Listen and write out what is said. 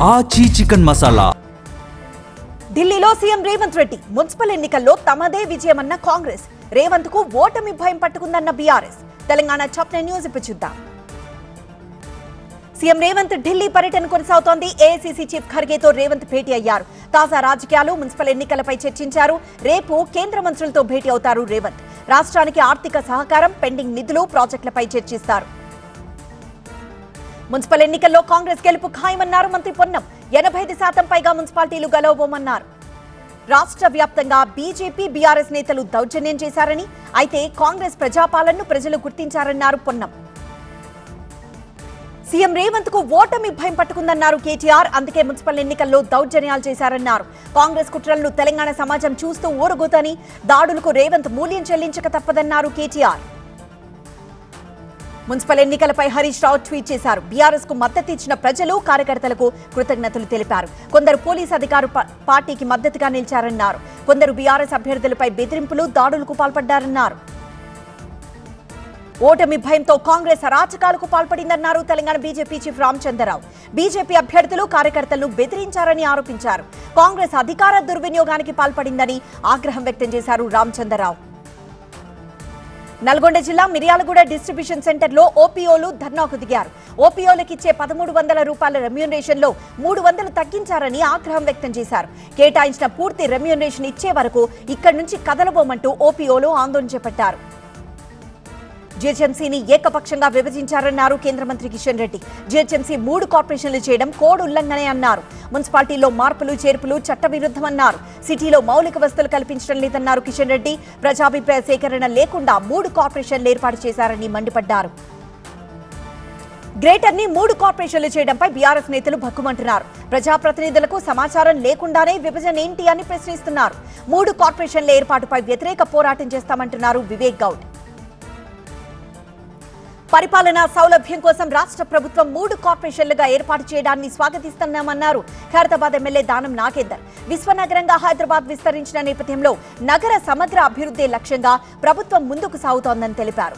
ఆచి చికెన్ మసాలా. ఢిల్లీలో CM Revanth Reddy municipal ఎన్నికల్లో తమదే విజయమన్న కాంగ్రెస్, రేవంత్ కు ఓటమి భయం పట్టుకుందన్న బీఆర్ఎస్. తెలంగాణ ఛాప్ న్యూస్ ఇప్పుడు చూద్దాం. సీఎం రేవంత్ ఢిల్లీ పర్యటన కొనసాగుతోంది. ఏఐసీసీ చీఫ్ ఖర్గేతో రేవంత్ భేటీ అయ్యారు. తాజా రాజకీయాలు, మున్సిపల్ ఎన్నికలపై చర్చించారు. రేపు కేంద్ర మంత్రులతో భేటీ అవుతారు రేవంత్. రాష్ట్రానికి ఆర్థిక సహకారం, పెండింగ్ నిధులు, ప్రాజెక్టులపై చర్చిస్తారు. మున్సిపల్ ఎన్నికల్లో కాంగ్రెస్ గెలుపు ఖాయమన్నారు మంత్రి పొన్నం. 85% పైగా మున్సిపాలిటీలు గెలవబోమన్నారు. రాష్ట్ర వ్యాప్తంగా బీజేపీ, బీఆర్ఎస్ నేతలు దౌర్జన్యం చేశారని, అయితే కాంగ్రెస్ ప్రజాపాలనను ప్రజలు గుర్తించారన్నారు పొన్నం. సీఎం రేవంత్ కు ఓటమి భయం పట్టుకుందన్నారు కేటీఆర్. అందుకే మున్సిపల్ ఎన్నికల్లో దౌర్జన్యాలు చేశారన్నారు. కాంగ్రెస్ కుట్రలను తెలంగాణ సమాజం చూస్తూ ఊరుగోతని, దాడులకు రేవంత్ మూల్యం చెల్లించక తప్పదన్నారు కేటీఆర్. మున్సిపల్ ఎన్నికలపై హరీష్ రావు ట్వీట్ చేశారు. బీఆర్ఎస్ కు మద్దతు ఇచ్చిన ప్రజలు, కార్యకర్తలకు కృతజ్ఞతలు తెలిపారు. కొందరు పోలీస్ అధికారులు పార్టీకి మద్దతుగా నిలిచారన్నారు. కొందరు బీఆర్ఎస్ అభ్యర్థులపై బెదిరింపులు, దాడులకు పాల్పడ్డారన్నారు. ఓటమి భయంతో కాంగ్రెస్ అరాచకాలకు పాల్పడిందన్నారు Telangana BJP chief Ramachandra Rao. BJP అభ్యర్థులు, కార్యకర్తలను బెదిరించారని ఆరోపించారు. కాంగ్రెస్ అధికార దుర్వినియోగానికి పాల్పడిందని ఆగ్రహం వ్యక్తం చేశారు రామచంద్రరావు. నల్గొండ జిల్లా మిర్యాలగూడ డిస్ట్రిబ్యూషన్ సెంటర్లో ఓపీఓలు ధర్నాకు దిగారు. ఓపీఓలకిచ్చే 1300 రూపాయల రెమ్యూనరేషన్ లో 300 తగ్గించారని ఆగ్రహం వ్యక్తం చేశారు. కేటాయించిన పూర్తి రెమ్యూనరేషన్ ఇచ్చే వరకు ఇక్కడి నుంచి కదలబోమంటూ ఓపీఓలు ఆందోళన చేపట్టారు. జీహెచ్ఎంసీని ఏకపక్షంగా విభజించారన్నారు కేంద్ర మంత్రి కిషన్ రెడ్డి. జీహెచ్ఎంసీ 3 కార్పొరేషన్లు చేయడం కోడ్ ఉల్లంఘనే అన్నారు. మున్సిపాలిటీల్లో మార్పులు, చేర్పులు చట్టవిరుద్ధమన్నారు. సిటీలో మౌలిక వసతులు కల్పించడం లేదన్నారు కిషన్ రెడ్డి. ప్రజాభిప్రాయ సేకరణ లేకుండా 3 కార్పొరేషన్లు ఏర్పాటు చేశారని మండిపడ్డారు. గ్రేటర్ ని 3 కార్పొరేషన్లు చేయడంపై బీఆర్ఎస్ నేతలు భగ్గుమంటున్నారు. ప్రజాప్రతినిధులకు సమాచారం లేకుండానే విభజన ఏంటి అని ప్రశ్నిస్తున్నారు. 3 కార్పొరేషన్ల ఏర్పాటుపై వ్యతిరేక పోరాటం చేస్తామంటున్నారు వివేక్ గౌడ్. పరిపాలనా సౌలభ్యం కోసం రాష్ట్ర ప్రభుత్వం 3 కార్పొరేషన్లుగా ఏర్పాటు చేయడాన్ని స్వాగతిస్తున్నామన్నారు ఖైరతాబాద్ ఎమ్మెల్యే దానం నాగేందర్. విశ్వనగరంగా హైదరాబాద్ విస్తరించిన నేపథ్యంలో నగర సమగ్ర అభివృద్ధి లక్ష్యంగా ప్రభుత్వం ముందుకు సాగుతోందని తెలిపారు.